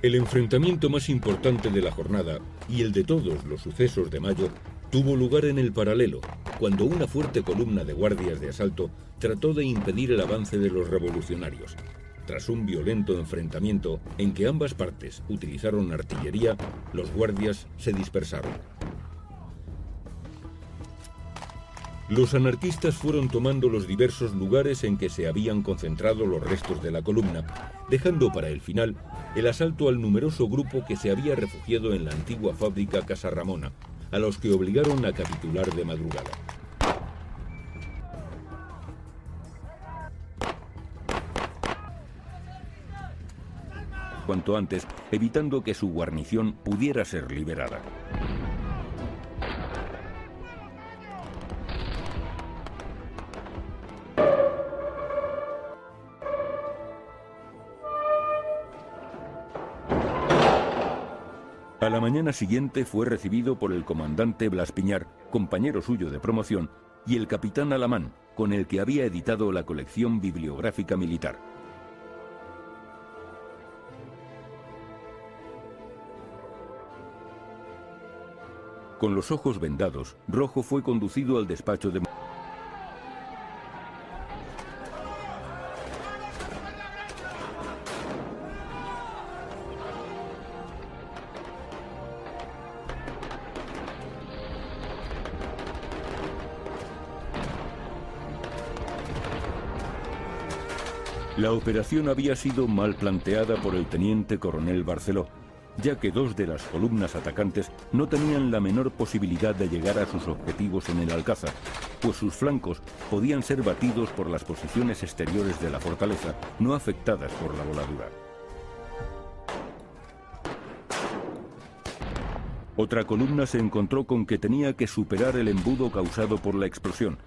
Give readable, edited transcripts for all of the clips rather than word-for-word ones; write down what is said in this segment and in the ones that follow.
El enfrentamiento más importante de la jornada, y el de todos los sucesos de mayo, tuvo lugar en el paralelo, cuando una fuerte columna de guardias de asalto trató de impedir el avance de los revolucionarios. Tras un violento enfrentamiento en que ambas partes utilizaron artillería, los guardias se dispersaron. Los anarquistas fueron tomando los diversos lugares en que se habían concentrado los restos de la columna, dejando para el final el asalto al numeroso grupo que se había refugiado en la antigua fábrica Casa Ramona, a los que obligaron a capitular de madrugada. Cuanto antes, evitando que su guarnición pudiera ser liberada. A la mañana siguiente fue recibido por el comandante Blas Piñar, compañero suyo de promoción, y el capitán Alamán, con el que había editado la colección bibliográfica militar. Con los ojos vendados, Rojo fue conducido al despacho de... La operación había sido mal planteada por el teniente coronel Barceló, ya que dos de las columnas atacantes no tenían la menor posibilidad de llegar a sus objetivos en el Alcázar, pues sus flancos podían ser batidos por las posiciones exteriores de la fortaleza, no afectadas por la voladura. Otra columna se encontró con que tenía que superar el embudo causado por la explosión,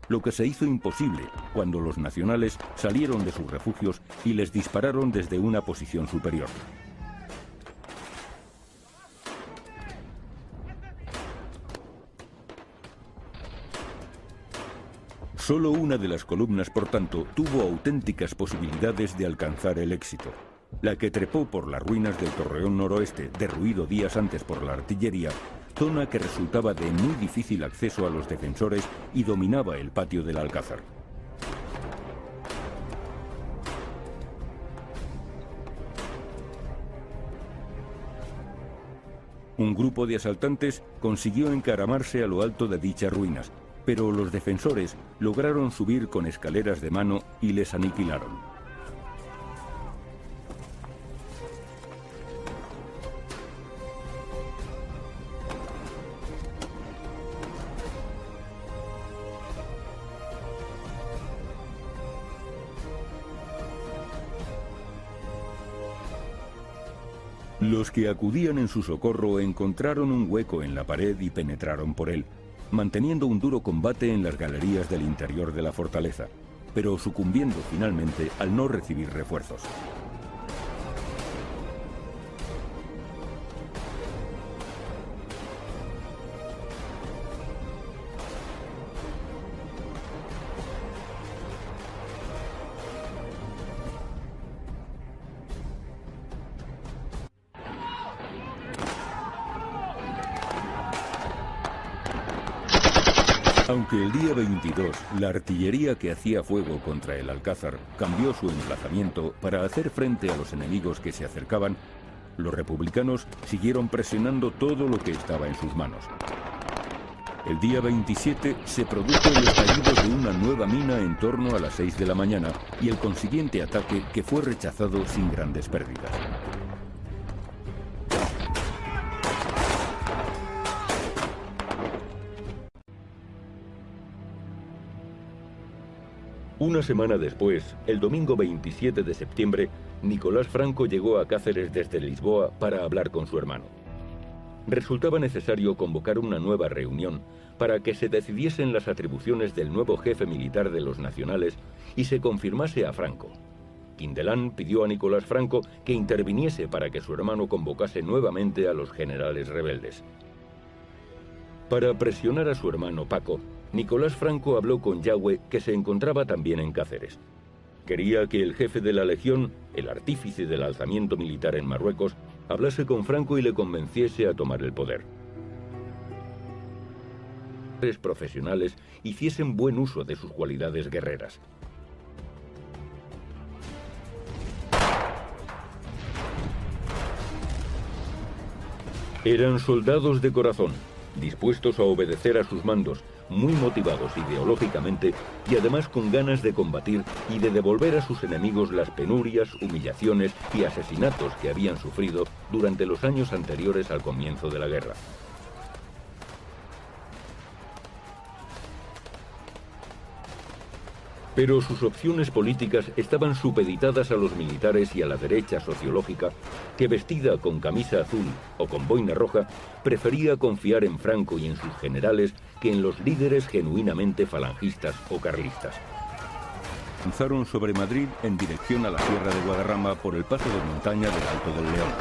lo que se hizo imposible cuando los nacionales salieron de sus refugios y les dispararon desde una posición superior. Solo una de las columnas, por tanto, tuvo auténticas posibilidades de alcanzar el éxito. La que trepó por las ruinas del Torreón Noroeste, derruido días antes por la artillería, zona que resultaba de muy difícil acceso a los defensores y dominaba el patio del Alcázar. Un grupo de asaltantes consiguió encaramarse a lo alto de dichas ruinas, pero los defensores lograron subir con escaleras de mano y les aniquilaron. Los que acudían en su socorro encontraron un hueco en la pared y penetraron por él, manteniendo un duro combate en las galerías del interior de la fortaleza, pero sucumbiendo finalmente al no recibir refuerzos. Aunque el día 22 la artillería que hacía fuego contra el Alcázar cambió su emplazamiento para hacer frente a los enemigos que se acercaban, los republicanos siguieron presionando todo lo que estaba en sus manos. El día 27 se produjo el estallido de una nueva mina en torno a las 6 de la mañana y el consiguiente ataque, que fue rechazado sin grandes pérdidas. Una semana después, el domingo 27 de septiembre, Nicolás Franco llegó a Cáceres desde Lisboa para hablar con su hermano. Resultaba necesario convocar una nueva reunión para que se decidiesen las atribuciones del nuevo jefe militar de los nacionales y se confirmase a Franco. Quindelán pidió a Nicolás Franco que interviniese para que su hermano convocase nuevamente a los generales rebeldes. Para presionar a su hermano Paco, Nicolás Franco habló con Yagüe, que se encontraba también en Cáceres. Quería que el jefe de la legión, el artífice del alzamiento militar en Marruecos, hablase con Franco y le convenciese a tomar el poder. Los profesionales hiciesen buen uso de sus cualidades guerreras. Eran soldados de corazón, dispuestos a obedecer a sus mandos, muy motivados ideológicamente y además con ganas de combatir y de devolver a sus enemigos las penurias, humillaciones y asesinatos que habían sufrido durante los años anteriores al comienzo de la guerra. Pero sus opciones políticas estaban supeditadas a los militares y a la derecha sociológica, que vestida con camisa azul o con boina roja, prefería confiar en Franco y en sus generales que en los líderes genuinamente falangistas o carlistas. Avanzaron sobre Madrid en dirección a la Sierra de Guadarrama por el paso de montaña del Alto del León.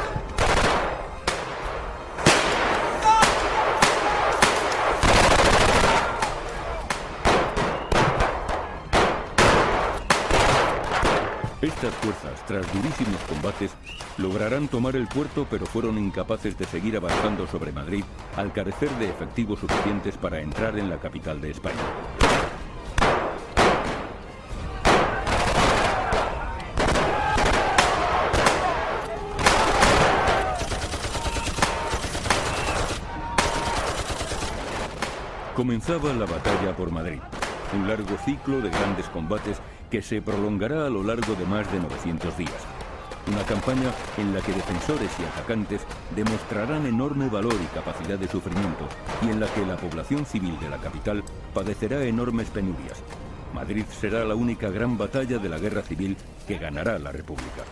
Estas fuerzas, tras durísimos combates, lograrán tomar el puerto, pero fueron incapaces de seguir avanzando sobre Madrid al carecer de efectivos suficientes para entrar en la capital de España. Comenzaba la batalla por Madrid, un largo ciclo de grandes combates que se prolongará a lo largo de más de 900 días. Una campaña en la que defensores y atacantes demostrarán enorme valor y capacidad de sufrimiento, y en la que la población civil de la capital padecerá enormes penurias. Madrid será la única gran batalla de la guerra civil que ganará la República.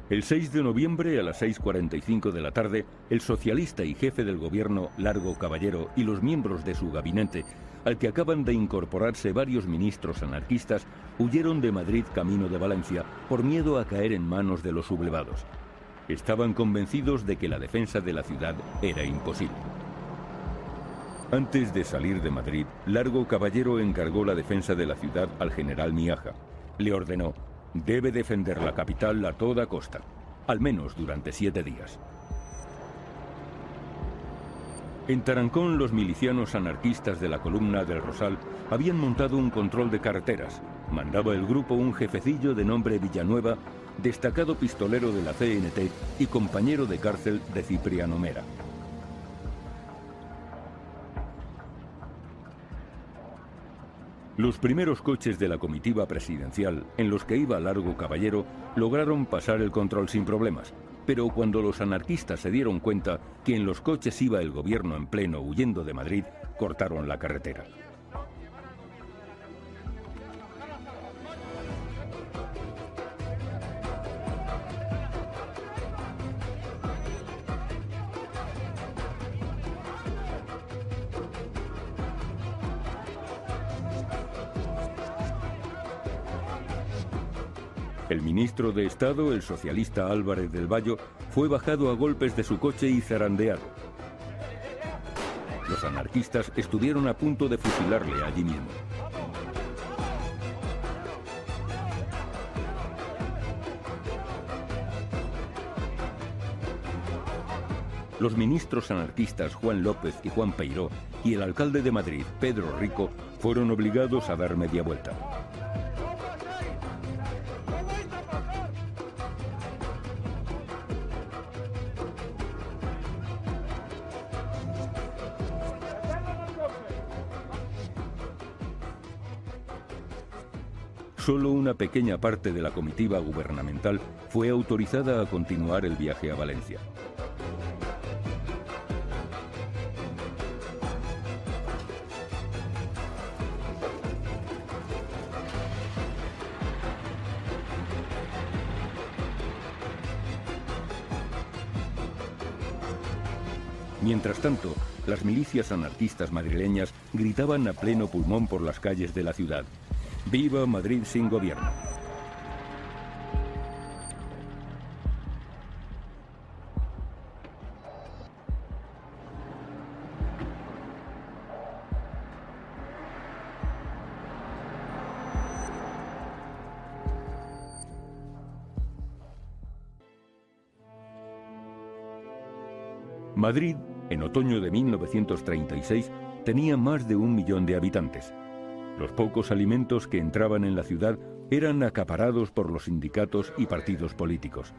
El 6 de noviembre a las 6:45 de la tarde, el socialista y jefe del gobierno, Largo Caballero, y los miembros de su gabinete, al que acaban de incorporarse varios ministros anarquistas, huyeron de Madrid camino de Valencia por miedo a caer en manos de los sublevados. Estaban convencidos de que la defensa de la ciudad era imposible. Antes de salir de Madrid, Largo Caballero encargó la defensa de la ciudad al general Miaja. Le ordenó: debe defender la capital a toda costa, al menos durante 7 días. En Tarancón, los milicianos anarquistas de la Columna del Rosal habían montado un control de carreteras. Mandaba el grupo un jefecillo de nombre Villanueva, destacado pistolero de la CNT y compañero de cárcel de Cipriano Mera. Los primeros coches de la comitiva presidencial, en los que iba Largo Caballero, lograron pasar el control sin problemas, pero cuando los anarquistas se dieron cuenta que en los coches iba el gobierno en pleno huyendo de Madrid, cortaron la carretera. El ministro de Estado, el socialista Álvarez del Valle, fue bajado a golpes de su coche y zarandeado. Los anarquistas estuvieron a punto de fusilarle allí mismo. Los ministros anarquistas Juan López y Juan Peiró y el alcalde de Madrid, Pedro Rico, fueron obligados a dar media vuelta. Solo una pequeña parte de la comitiva gubernamental fue autorizada a continuar el viaje a Valencia. Mientras tanto, las milicias anarquistas madrileñas gritaban a pleno pulmón por las calles de la ciudad: ¡Viva Madrid sin gobierno! Madrid, en otoño de 1936, tenía más de 1 millón de habitantes. Los pocos alimentos que entraban en la ciudad eran acaparados por los sindicatos y partidos políticos.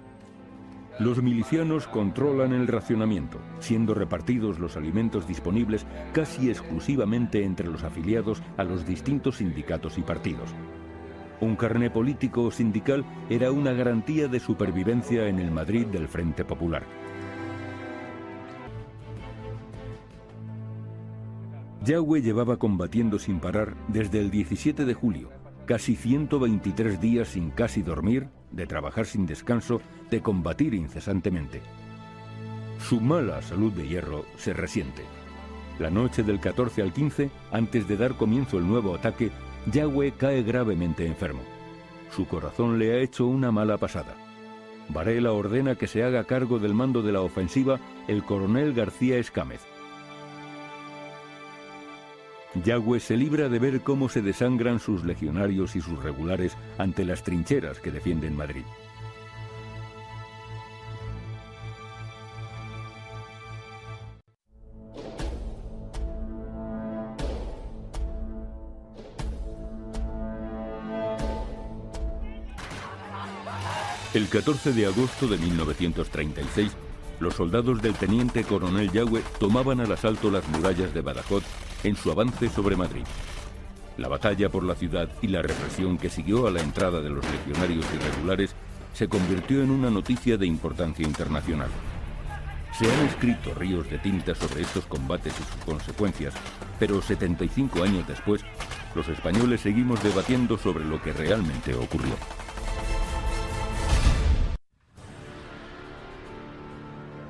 Los milicianos controlan el racionamiento, siendo repartidos los alimentos disponibles casi exclusivamente entre los afiliados a los distintos sindicatos y partidos. Un carné político o sindical era una garantía de supervivencia en el Madrid del Frente Popular. Yagüe llevaba combatiendo sin parar desde el 17 de julio, casi 123 días sin casi dormir, de trabajar sin descanso, de combatir incesantemente. Su mala salud de hierro se resiente. La noche del 14 al 15, antes de dar comienzo el nuevo ataque, Yagüe cae gravemente enfermo. Su corazón le ha hecho una mala pasada. Varela ordena que se haga cargo del mando de la ofensiva el coronel García Escámez. Yagüe se libra de ver cómo se desangran sus legionarios y sus regulares ante las trincheras que defienden Madrid. El 14 de agosto de 1936, los soldados del teniente coronel Yagüe tomaban al asalto las murallas de Badajoz en su avance sobre Madrid. La batalla por la ciudad y la represión que siguió a la entrada de los legionarios irregulares se convirtió en una noticia de importancia internacional. Se han escrito ríos de tinta sobre estos combates y sus consecuencias, pero 75 años después, los españoles seguimos debatiendo sobre lo que realmente ocurrió.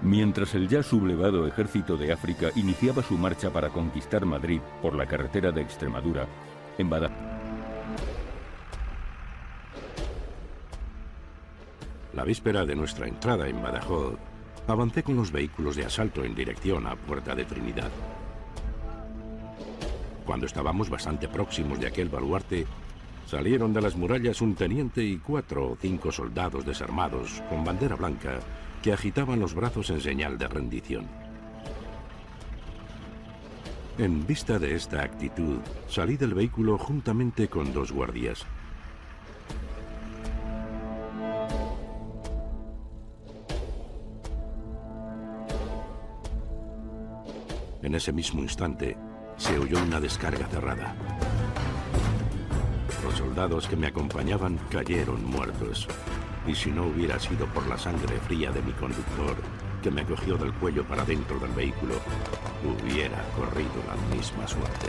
Mientras el ya sublevado ejército de África iniciaba su marcha para conquistar Madrid por la carretera de Extremadura, en Badajoz. La víspera de nuestra entrada en Badajoz, avancé con los vehículos de asalto en dirección a Puerta de Trinidad. Cuando estábamos bastante próximos de aquel baluarte, salieron de las murallas un teniente y 4 o 5 soldados desarmados con bandera blanca que agitaban los brazos en señal de rendición. En vista de esta actitud, salí del vehículo juntamente con 2 guardias. En ese mismo instante, se oyó una descarga cerrada. Los soldados que me acompañaban cayeron muertos. Y si no hubiera sido por la sangre fría de mi conductor, que me cogió del cuello para dentro del vehículo, hubiera corrido la misma suerte.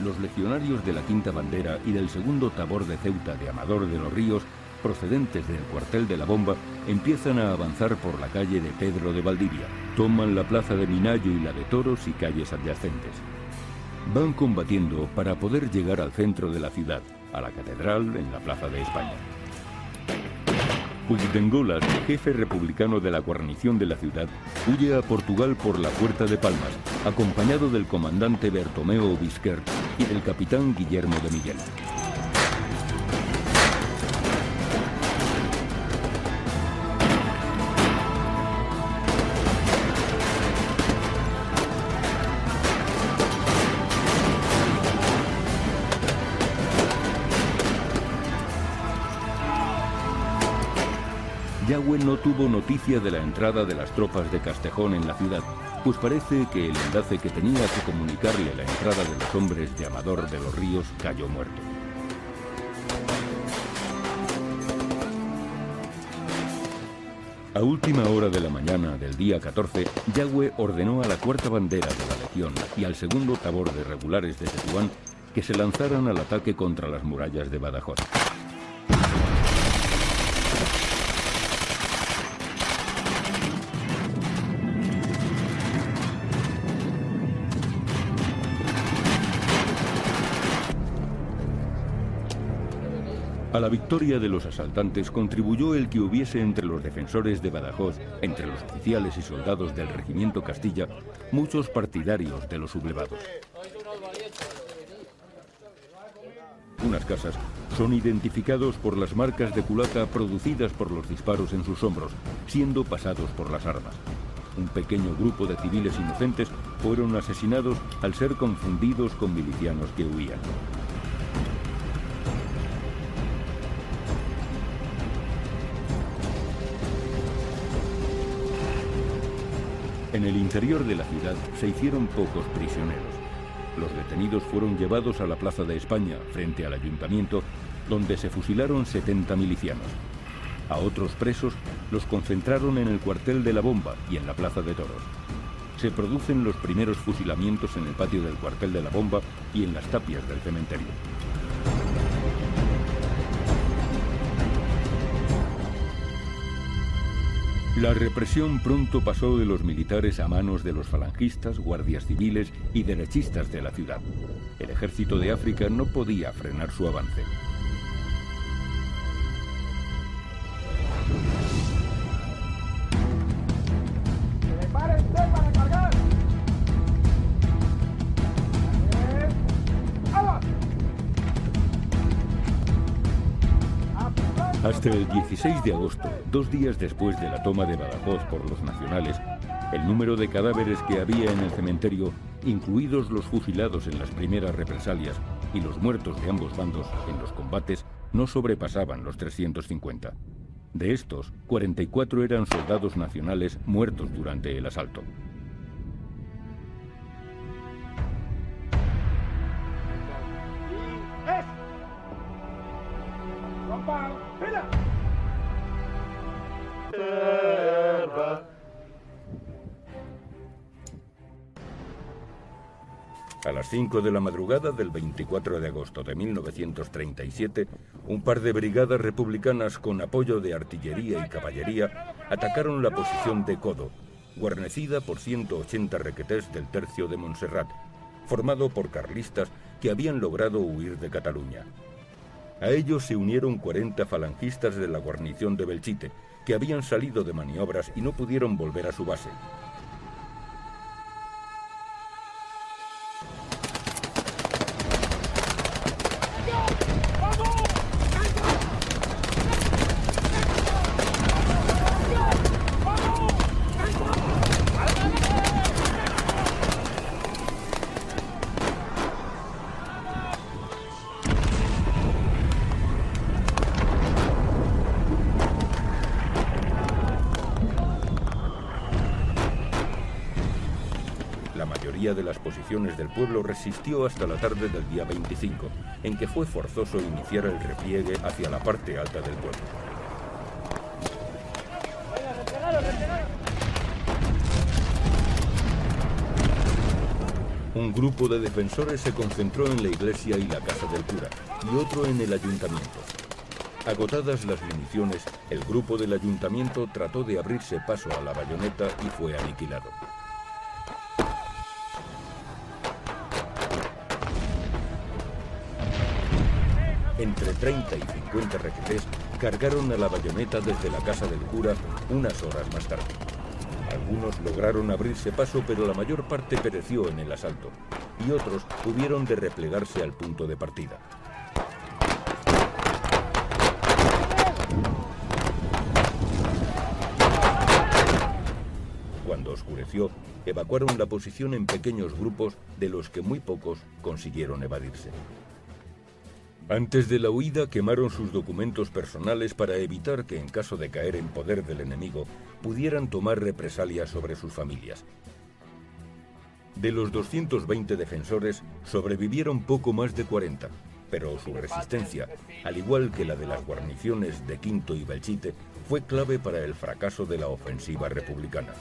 Los legionarios de la Quinta Bandera y del segundo tabor de Ceuta de Amador de los Ríos, procedentes del cuartel de la Bomba, empiezan a avanzar por la calle de Pedro de Valdivia. Toman la plaza de Minayo y la de Toros y calles adyacentes. Van combatiendo para poder llegar al centro de la ciudad, a la catedral en la Plaza de España. Puigdengolas, jefe republicano de la guarnición de la ciudad, huye a Portugal por la Puerta de Palmas, acompañado del comandante Bertomeo Bisquer y del capitán Guillermo de Miguel. Yagüe no tuvo noticia de la entrada de las tropas de Castejón en la ciudad, pues parece que el enlace que tenía que comunicarle la entrada de los hombres de Amador de los Ríos cayó muerto. A última hora de la mañana del día 14, Yagüe ordenó a la cuarta bandera de la Legión y al segundo tabor de regulares de Tetuán que se lanzaran al ataque contra las murallas de Badajoz. A la victoria de los asaltantes contribuyó el que hubiese entre los defensores de Badajoz, entre los oficiales y soldados del regimiento Castilla, muchos partidarios de los sublevados. Unas casas Son identificados por las marcas de culata producidas por los disparos en sus hombros, siendo pasados por las armas. Un pequeño grupo de civiles inocentes fueron asesinados al ser confundidos con milicianos que huían. En el interior de la ciudad se hicieron pocos prisioneros. Los detenidos fueron llevados a la Plaza de España, frente al ayuntamiento, donde se fusilaron 70 milicianos. A otros presos los concentraron en el cuartel de la Bomba y en la Plaza de Toros. Se producen los primeros fusilamientos en el patio del cuartel de la Bomba y en las tapias del cementerio. La represión pronto pasó de los militares a manos de los falangistas, guardias civiles y derechistas de la ciudad. El ejército de África no podía frenar su avance. ¡Prepárense para cargar! ¡Vamos! Hasta el 16 de agosto, 2 días después de la toma de Badajoz por los nacionales, el número de cadáveres que había en el cementerio, incluidos los fusilados en las primeras represalias y los muertos de ambos bandos en los combates, no sobrepasaban los 350. De estos, 44 eran soldados nacionales muertos durante el asalto. A las 5 de la madrugada del 24 de agosto de 1937, un par de brigadas republicanas con apoyo de artillería y caballería atacaron la posición de Codo, guarnecida por 180 requetés del tercio de Montserrat, formado por carlistas que habían logrado huir de Cataluña. A ellos se unieron 40 falangistas de la guarnición de Belchite, que habían salido de maniobras y no pudieron volver a su base. De las posiciones del pueblo resistió hasta la tarde del día 25, en que fue forzoso iniciar el repliegue hacia la parte alta del pueblo. Un grupo de defensores se concentró en la iglesia y la casa del cura, y otro en el ayuntamiento. Agotadas las municiones, el grupo del ayuntamiento trató de abrirse paso a la bayoneta y fue aniquilado. Entre 30 y 50 requetés cargaron a la bayoneta desde la casa del cura unas horas más tarde. Algunos lograron abrirse paso, pero la mayor parte pereció en el asalto, y otros hubieron de replegarse al punto de partida. Cuando oscureció, evacuaron la posición en pequeños grupos, de los que muy pocos consiguieron evadirse. Antes de la huida, quemaron sus documentos personales para evitar que, en caso de caer en poder del enemigo, pudieran tomar represalias sobre sus familias. De los 220 defensores, sobrevivieron poco más de 40, pero su resistencia, al igual que la de las guarniciones de Quinto y Belchite, fue clave para el fracaso de la ofensiva republicana.